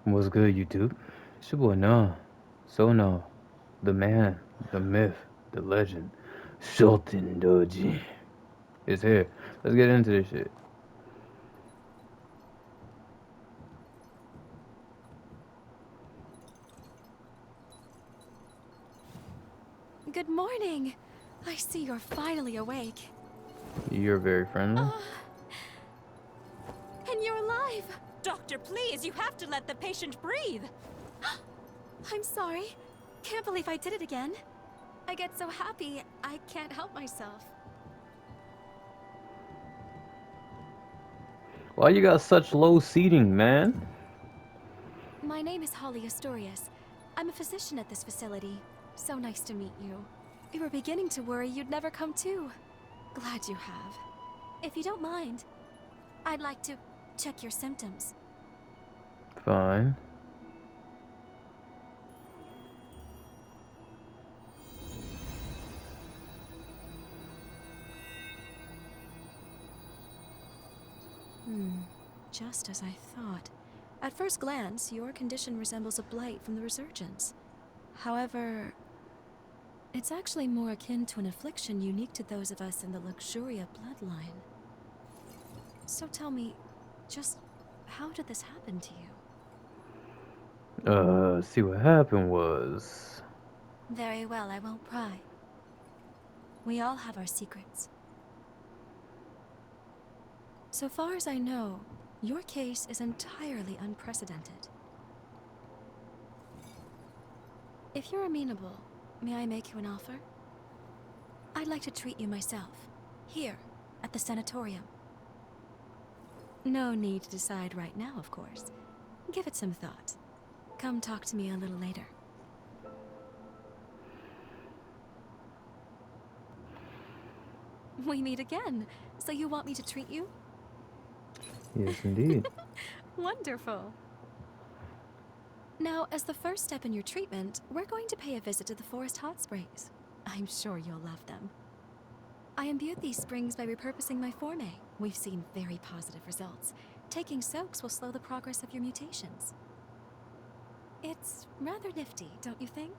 What's good, YouTube? It's your boy Nah. So Nah, the man, the myth, the legend, Sultan Doji is here. Let's get into this shit. Good morning. I see you're finally awake. You're very friendly. Ah, and you're alive. Doctor, please, you have to let the patient breathe. I'm sorry. Can't believe I did it again. I get so happy, I can't help myself. Why you got such low seating, man? My name is Holly Astorius. I'm a physician at this facility. So nice to meet you. We were beginning to worry you'd never come to. Glad you have. If you don't mind, I'd like to check your symptoms. Fine. Just as I thought. At first glance, your condition resembles a blight from the resurgence. However, it's actually more akin to an affliction unique to those of us in the Luxuria bloodline. So tell me, just how did this happen to you? See what happened was. Very well, I won't pry. We all have our secrets. So far as I know, your case is entirely unprecedented. If you're amenable, may I make you an offer? I'd like to treat you myself, here, at the sanatorium. No need to decide right now, of course. Give it some thought. Come talk to me a little later. We meet again. So you want me to treat you? Yes, indeed. Wonderful. Now, as the first step in your treatment, we're going to pay a visit to the forest hot springs. I'm sure you'll love them. I imbued these springs by repurposing my forme. We've seen very positive results. Taking soaks will slow the progress of your mutations. It's rather nifty, don't you think?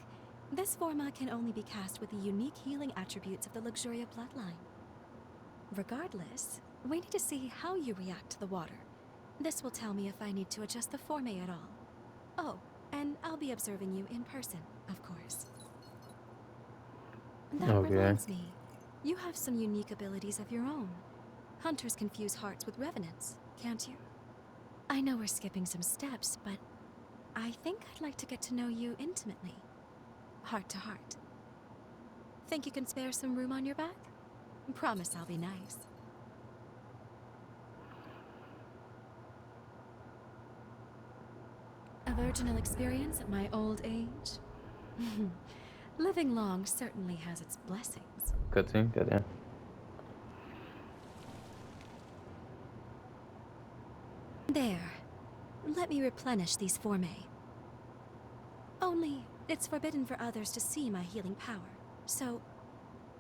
This forma can only be cast with the unique healing attributes of the Luxuria bloodline. Regardless, we need to see how you react to the water. This will tell me if I need to adjust the forme at all. Oh, and I'll be observing you in person, of course. That Okay. reminds me, you have some unique abilities of your own. Hunters confuse hearts with revenants, can't you? I know we're skipping some steps, but I think I'd like to get to know you intimately. Heart to heart. Think you can spare some room on your back? Promise I'll be nice. A virginal experience at my old age? Living long certainly has its blessings. Cutscene. Goddamn. There. Let me replenish these forme. Only, it's forbidden for others to see my healing power. So,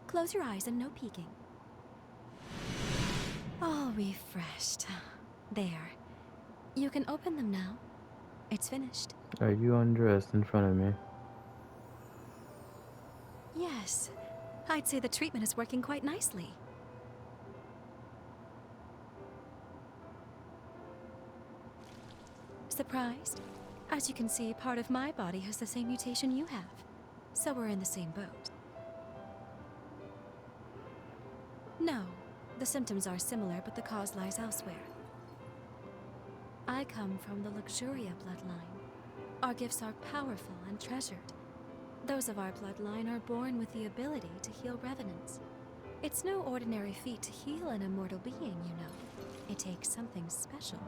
close your eyes and no peeking. All refreshed. There. You can open them now. It's finished. Are you undressed in front of me? Yes. I'd say the treatment is working quite nicely. Surprised? As you can see, part of my body has the same mutation you have. So we're in the same boat. No, the symptoms are similar, but the cause lies elsewhere. I come from the Luxuria bloodline. Our gifts are powerful and treasured. Those of our bloodline are born with the ability to heal revenants. It's no ordinary feat to heal an immortal being, you know. It takes something special.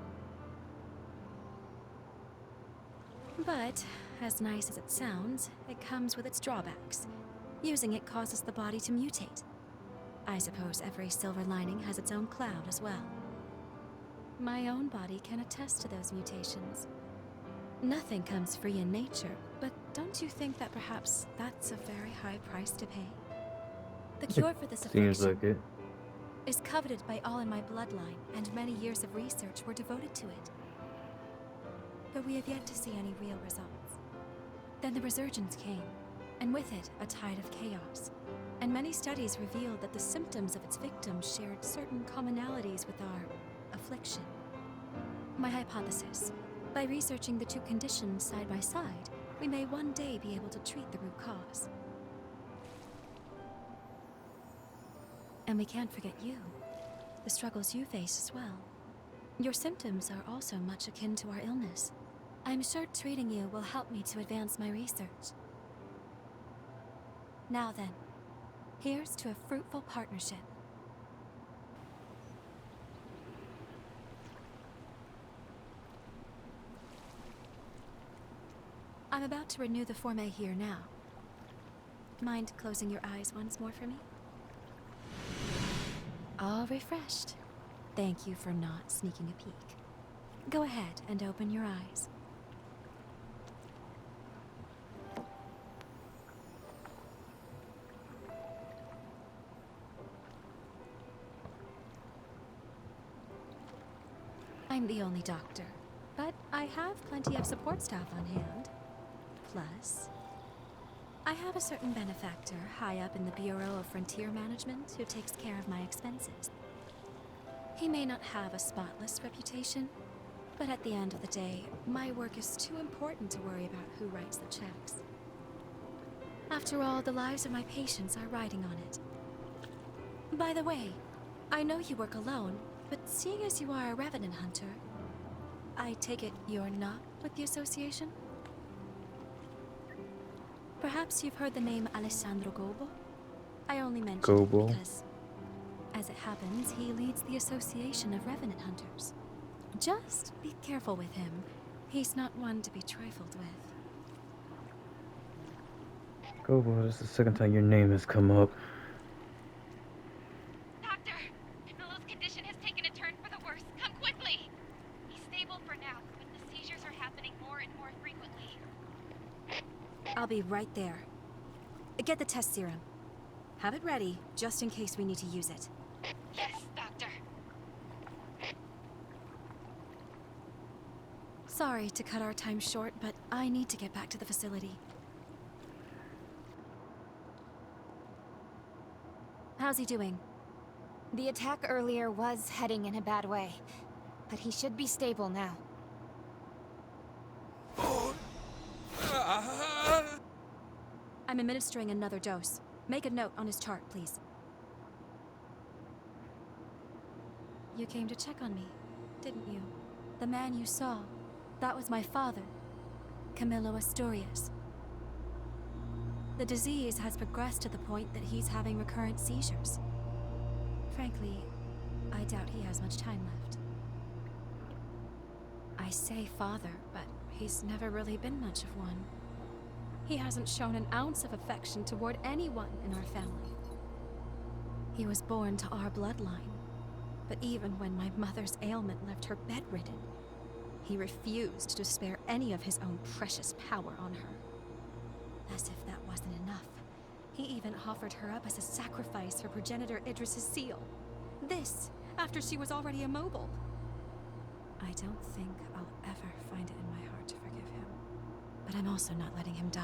But, as nice as it sounds, it comes with its drawbacks. Using it causes the body to mutate. I suppose every silver lining has its own cloud as well. My own body can attest to those mutations. Nothing comes free in nature, but don't you think that perhaps that's a very high price to pay? The cure for this Seems affliction like it. is coveted by all in my bloodline, and many years of research were devoted to it. but we have yet to see any real results. Then the resurgence came, and with it, a tide of chaos. And many studies revealed that the symptoms of its victims shared certain commonalities with our affliction. My hypothesis: by researching the two conditions side by side, we may one day be able to treat the root cause. And we can't forget you. The struggles you face as well. Your symptoms are also much akin to our illness. I'm sure treating you will help me to advance my research. Now then, here's to a fruitful partnership. I'm about to renew the forme here now. Mind closing your eyes once more for me? All refreshed. Thank you for not sneaking a peek. Go ahead and open your eyes. I'm the only doctor, but I have plenty of support staff on hand. Plus, I have a certain benefactor high up in the Bureau of Frontier Management who takes care of my expenses. He may not have a spotless reputation, but at the end of the day, my work is too important to worry about who writes the checks. After all, the lives of my patients are riding on it. By the way, I know you work alone, but seeing as you are a revenant hunter, I take it you're not with the association? Perhaps you've heard the name Alessandro Gobo? I only mention it Gobo. because, as it happens, he leads the Association of Revenant Hunters. Just be careful with him. He's not one to be trifled with. Gobo, this is the second time your name has come up. Doctor, Camilo's condition has taken a turn for the worse. Come quickly! He's stable for now, but the seizures are happening more and more frequently. I'll be right there. Get the test serum. Have it ready, just in case we need to use it. Yes, Doctor. Sorry to cut our time short, but I need to get back to the facility. How's he doing? The attack earlier was heading in a bad way, but he should be stable now. I'm administering another dose. Make a note on his chart, please. You came to check on me, didn't you? The man you saw, that was my father, Camilo Asturias. The disease has progressed to the point that he's having recurrent seizures. Frankly, I doubt he has much time left. I say father, but he's never really been much of one. He hasn't shown an ounce of affection toward anyone in our family. He was born to our bloodline, but even when my mother's ailment left her bedridden, he refused to spare any of his own precious power on her. As if that wasn't enough, he even offered her up as a sacrifice for progenitor Idris's seal. This, after she was already immobile. I don't think I'll ever find it in my heart to forgive him. But I'm also not letting him die.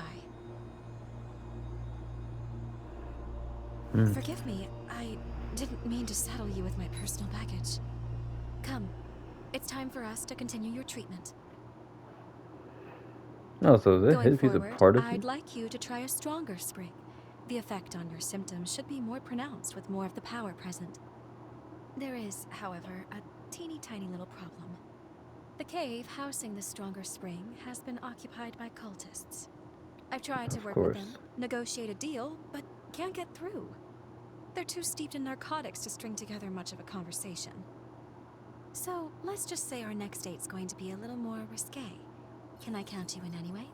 Forgive me, I didn't mean to saddle you with my personal baggage. Come, it's time for us to continue your treatment. Oh, so that Going he's a forward, part of I'd it? like you to try a stronger spring. The effect on your symptoms should be more pronounced with more of the power present. There is, however, a teeny tiny little problem. The cave housing the stronger spring has been occupied by cultists. I've tried to Of work with course. them, negotiate a deal, but can't get through. They're too steeped in narcotics to string together much of a conversation. So, let's just say our next date's going to be a little more risque. Can I count you in anyway?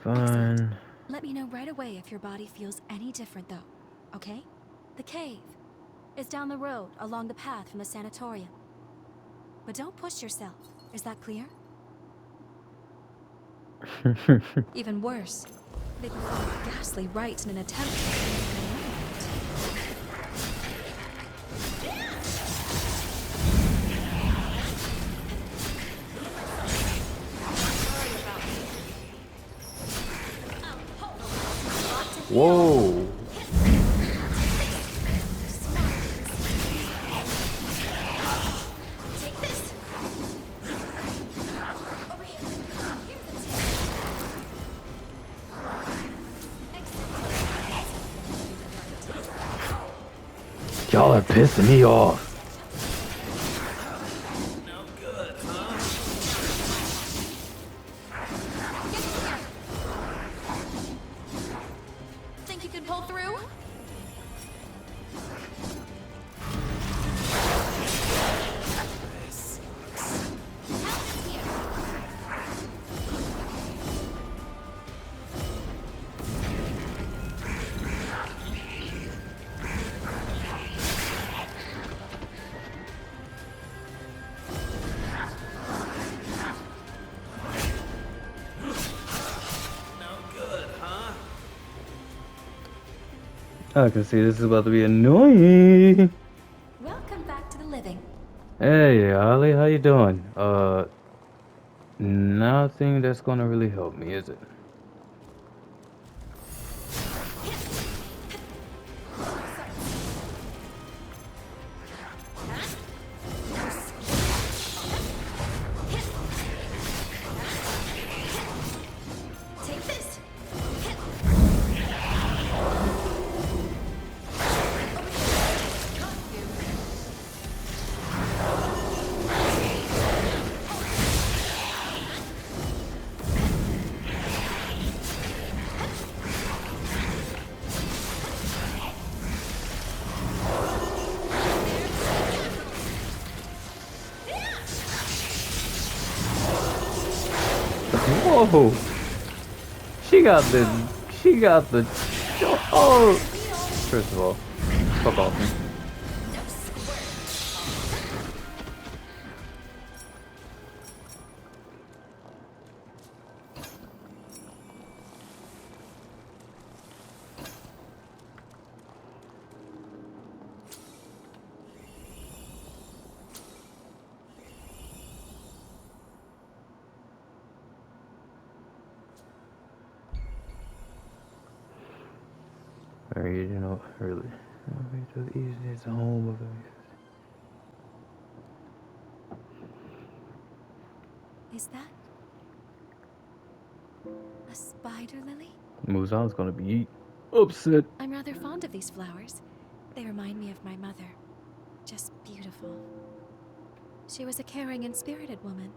Fine. Let me know right away if your body feels any different, though, okay? The cave is down the road along the path from the sanatorium. But don't push yourself, is that clear? Even worse, they perform ghastly rites in an attempt to cleanse their mind. Whoa. Take this. Over here. Here's the tip. Excellent. Y'all are pissing me off. Think you could pull through? Help is here. I can see this is about to be annoying. Welcome back to the living. Hey, Ollie, how you doing? Nothing that's gonna really help me, is it? Take this. Whoa! She got the, oh! First of all, fuck off me. Regional, really. To the east is the home of Is that a spider lily? Muzan's gonna be upset. I'm rather fond of these flowers. They remind me of my mother. Just beautiful. She was a caring and spirited woman,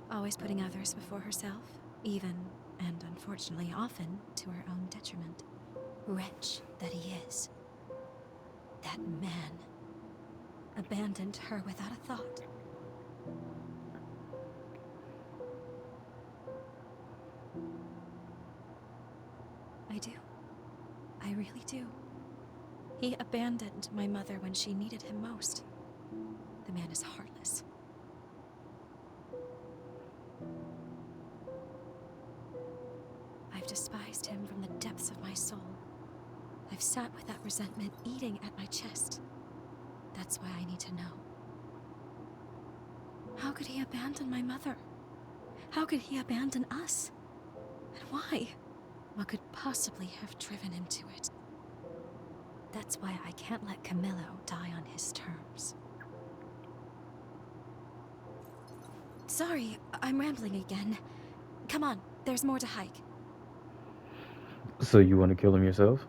always putting others before herself, even, and unfortunately often, to her own detriment. Wretch that he is. That man abandoned her without a thought. I do. I really do. He abandoned my mother when she needed him most. The man is heartless. I've despised him from the depths of my soul. I've sat with that resentment eating at my chest. That's why I need to know. How could he abandon my mother? How could he abandon us? And why? What could possibly have driven him to it? That's why I can't let Camillo die on his terms. Sorry, I'm rambling again. Come on, there's more to hike. So you want to kill him yourself?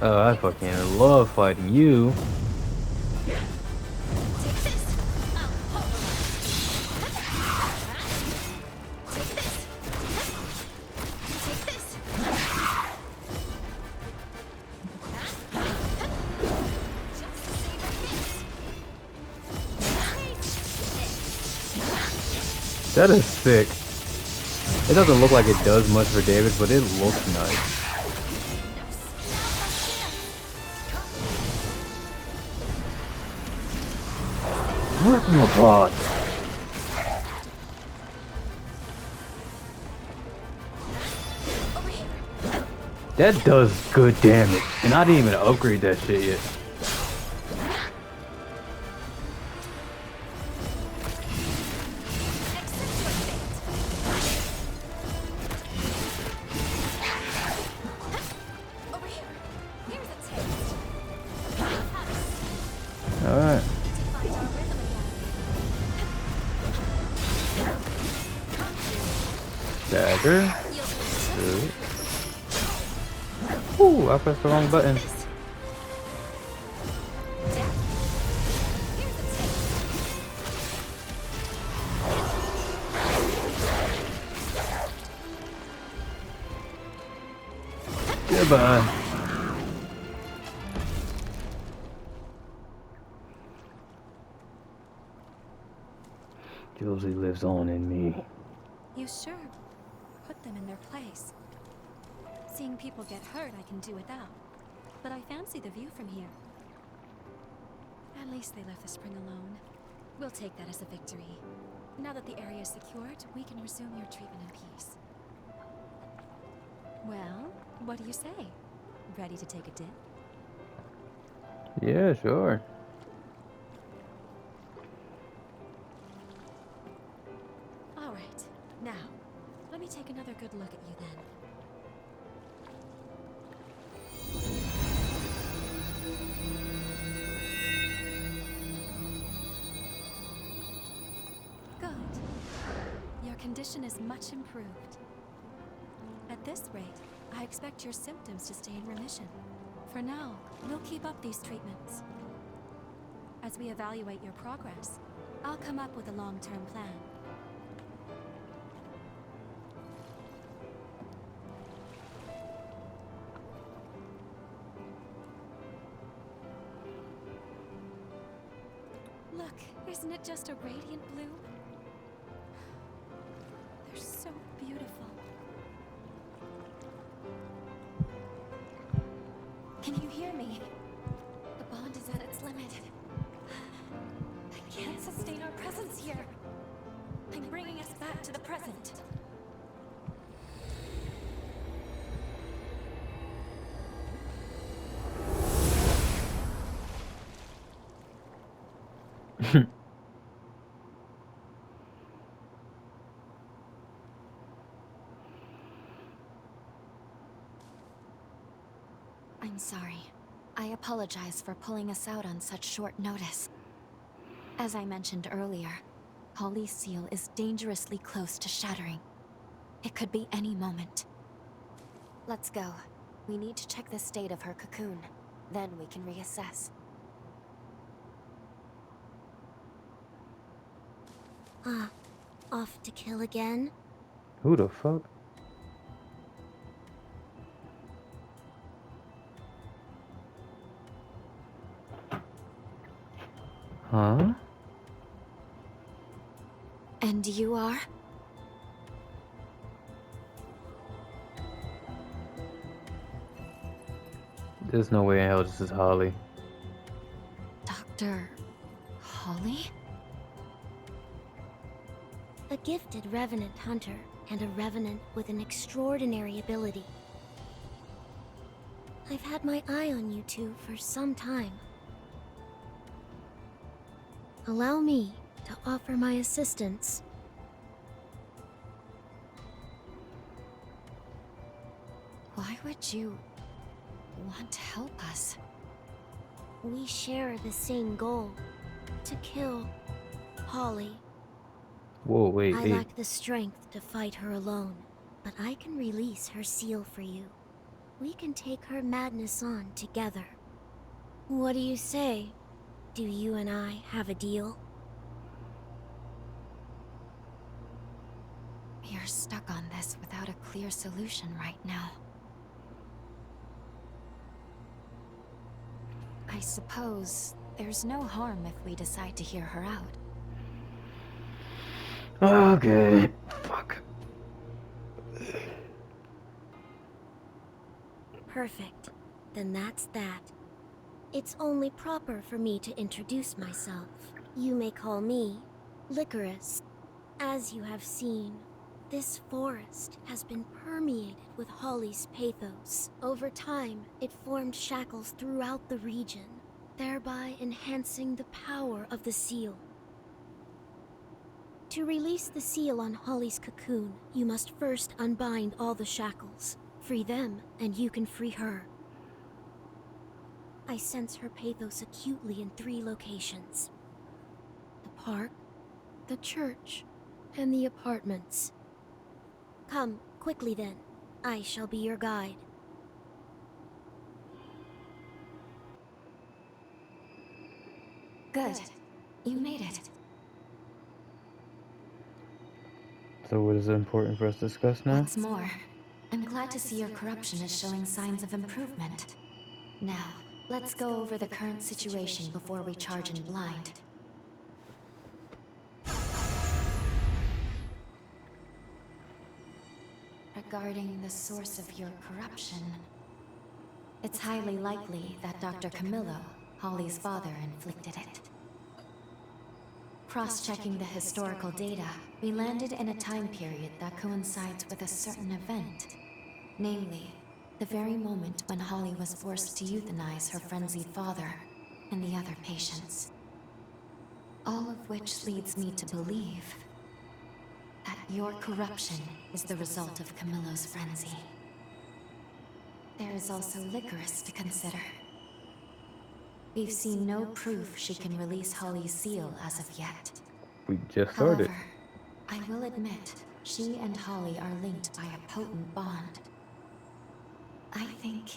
Oh, I fucking love fighting you. Take this. Take this. Take this. Just to save our hits. That is sick. It doesn't look like it does much for David, but it looks nice. Rip him apart. Over here. That does good damage, and I didn't even upgrade that shit yet. Dagger. You'll Good. Ooh, I pressed the wrong button. Here's a tip. Goodbye. Josie lives on in me. You sure put them in their place. Seeing people get hurt I can do without. But I fancy the view from here. At least they left the spring alone. We'll take that as a victory. Now that the area is secured, we can resume your treatment in peace. Well, what do you say? Ready to take a dip? Yeah, sure. All right. Now, let me take another good look at you then. Good. Your condition is much improved. At this rate, I expect your symptoms to stay in remission. For now, we'll keep up these treatments. As we evaluate your progress, I'll come up with a long-term plan. Look, isn't it just a radiant bloom? They're so beautiful. Can you hear me? The bond is at its limit. I can't sustain our presence here. I'm bringing us back to the present. I'm sorry. I apologize for pulling us out on such short notice. As I mentioned earlier, Holly's seal is dangerously close to shattering. It could be any moment. Let's go. We need to check the state of her cocoon. Then we can reassess. Off to kill again? Who the fuck? Huh? And you are? There's no way in hell this is Holly. Dr. Holly? A gifted Revenant hunter, and a Revenant with an extraordinary ability. I've had my eye on you two for some time. Allow me to offer my assistance. Why would you want to help us? We share the same goal, to kill Holly. Whoa, wait, I wait. lack the strength to fight her alone, but I can release her seal for you. We can take her madness on together. What do you say? Do you and I have a deal? You're stuck on this without a clear solution right now. I suppose there's no harm if we decide to hear her out. Okay. Fuck. Perfect. Then that's that. It's only proper for me to introduce myself. You may call me Licorice. As you have seen, this forest has been permeated with Holly's pathos. Over time, it formed shackles throughout the region, thereby enhancing the power of the seal. To release the seal on Holly's cocoon, you must first unbind all the shackles. Free them, and you can free her. I sense her pathos acutely in 3 locations: the park, the church, and the apartments. Come, quickly then. I shall be your guide. Good. You made it. So what is important for us to discuss now? What's more, I'm glad to see your corruption is showing signs of improvement. Now, let's go over the current situation before we charge in blind. Regarding the source of your corruption, it's highly likely that Dr. Camillo, Holly's father, inflicted it. Cross-checking the historical data, we landed in a time period that coincides with a certain event. Namely, the very moment when Holly was forced to euthanize her frenzied father and the other patients. All of which leads me to believe that your corruption is the result of Camillo's frenzy. There is also Licorice to consider. We've seen no proof she can release Holly's seal as of yet. We just started. However, I will admit, she and Holly are linked by a potent bond. I think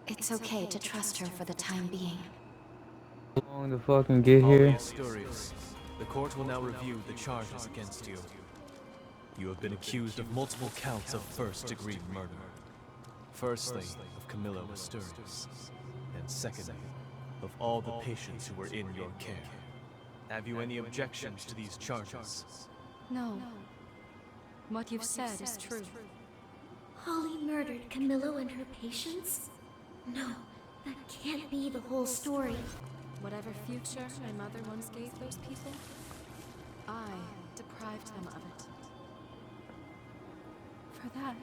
it's okay to trust her for the time being. How long to fucking get Holly here? Asturias, the court will now review the charges against you. You have been accused of multiple counts of first-degree murder. Firstly, of Camillo Asturias, and secondly, of all the patients who were in your care. Have you any objections to these charges? No. What you've said is true. Holly murdered Camillo and her patients? No, that can't be the whole story. Whatever future my mother once gave those people, I deprived them of it. For that,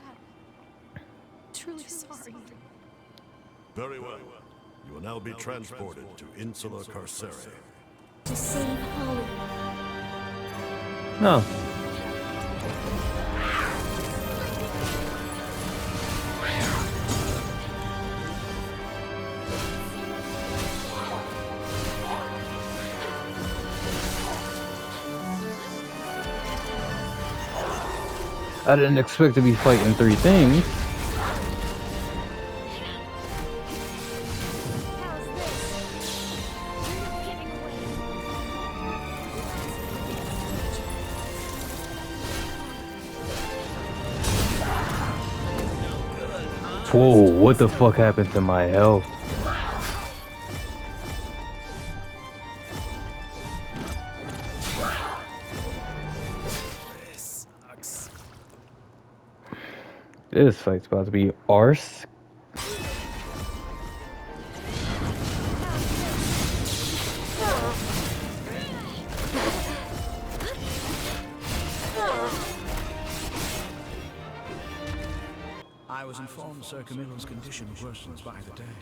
truly sorry. Very well. You will now be transported to Insula Carcere. To save Holly. No. I didn't expect to be fighting three things. How's this? You're not getting away. Whoa, what the fuck happened to my health? This fight's about to be arse. I was informed Sir Camillo's condition worsens by the day.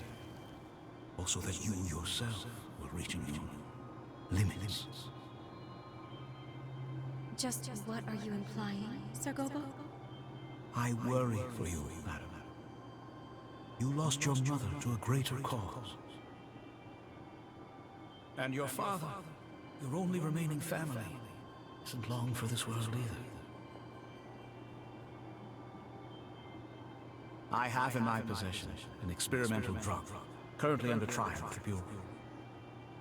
Also that you yourself were reaching your limits. Just what are you implying, Sir Gobo? I worry for you, madam. You lost your mother to a greater cause. And your father, your only remaining family, isn't long for this world either. I have in my possession an experimental drug, currently under trial at the Bureau.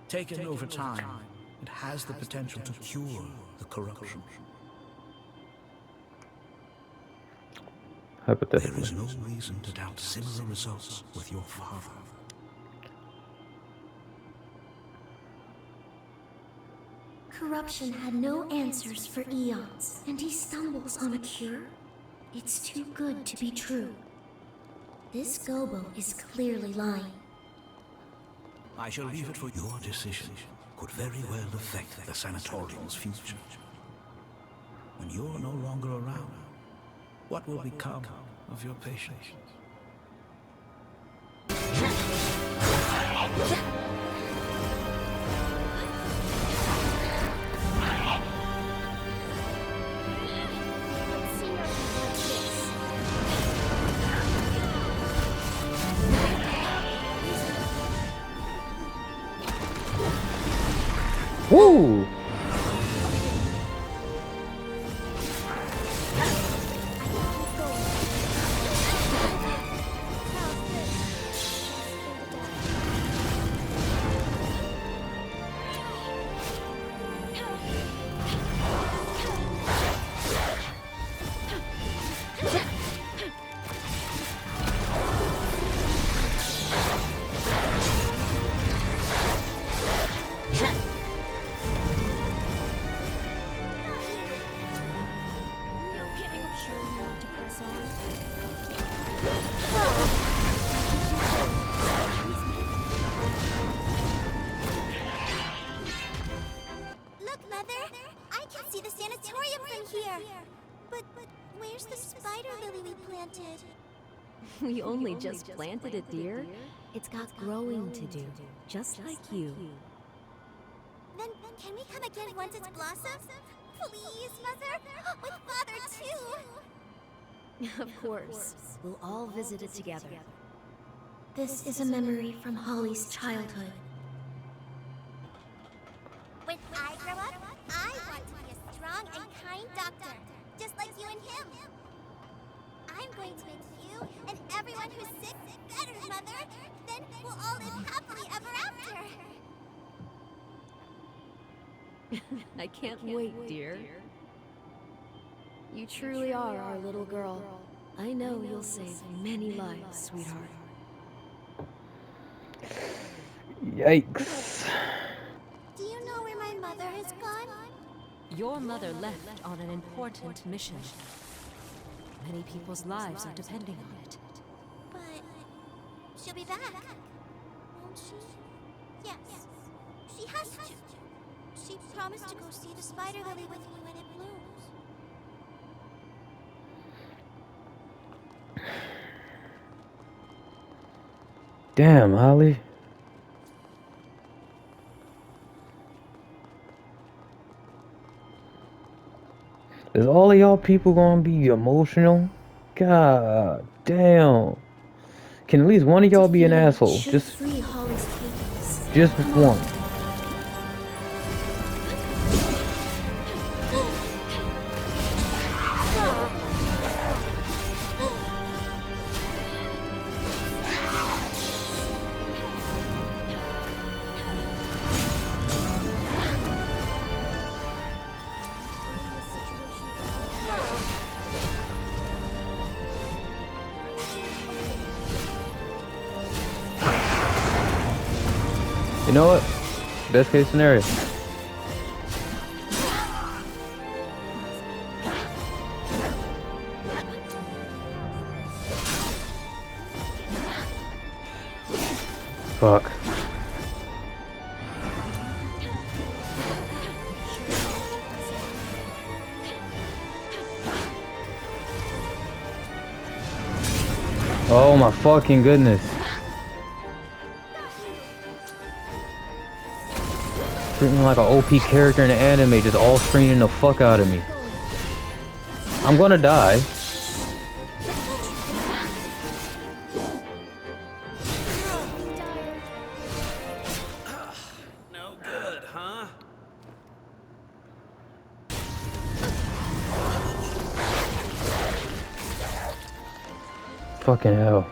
Taken over time, it has the potential to cure the corruption. There Hypothetically. is no reason to doubt similar results with your father. Corruption had no answers for eons, and he stumbles on a cure? It's too good to be true. This Gobo is clearly lying. I shall leave it for your decision. Could very well affect the sanatorium's future. When you're no longer around, what will become of your patients? Let's see how he does this. Woo! Mother, I can see the sanatorium from here. But where's the spider lily we planted? We only just planted it, dear. It's got growing to do, just like you. Then can we come again once it's blossomed? Please, Mother? With Father, too! Of course. We'll all visit it together. This is a memory from Holly's childhood. When I grow up, I want to be a strong and kind doctor, just like you and him. I'm going to make you and everyone who's sick better, Mother. Then we'll all live happily ever after. I can't wait, dear. You truly are our little girl. I know you'll save many lives, sweetheart. Yikes. Do you know where my mother has gone? Your mother left on an important mission. Many people's lives are depending on it. But she'll be back, won't she? Yes, she has to. She promised to go see the spider lily with me when it blooms. Damn, Holly. Is all of y'all people gonna be emotional? God damn. Can at least one of y'all be an asshole? Just free Holly's papers. just one. You know what? Best case scenario. Fuck. Oh my fucking goodness. Treating me like an OP character in an anime, just all screening the fuck out of me. I'm gonna die. No good, huh? Fucking hell.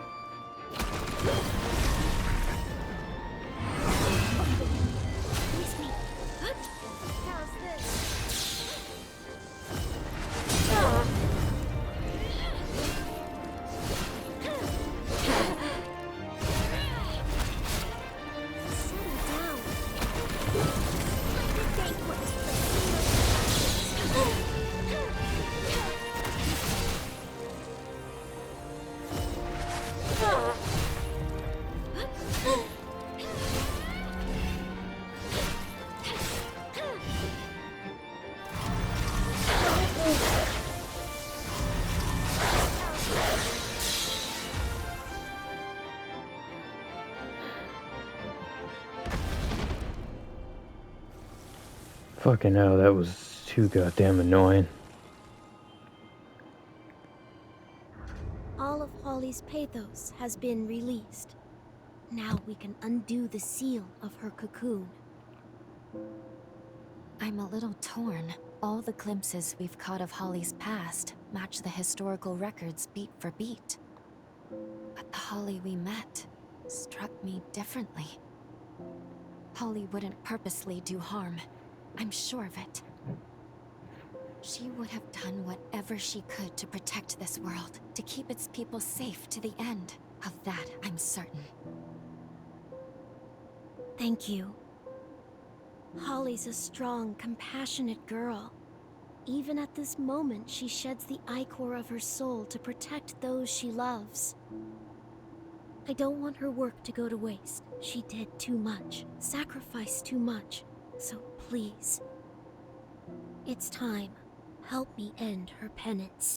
Fucking hell, that was too goddamn annoying. All of Holly's pathos has been released. Now we can undo the seal of her cocoon. I'm a little torn. All the glimpses we've caught of Holly's past match the historical records beat for beat. But the Holly we met struck me differently. Holly wouldn't purposely do harm. I'm sure of it. She would have done whatever she could to protect this world, to keep its people safe to the end. Of that, I'm certain. Thank you. Holly's a strong, compassionate girl. Even at this moment, she sheds the ichor of her soul to protect those she loves. I don't want her work to go to waste. She did too much, sacrificed too much. So please, It's time. Help me end her penance.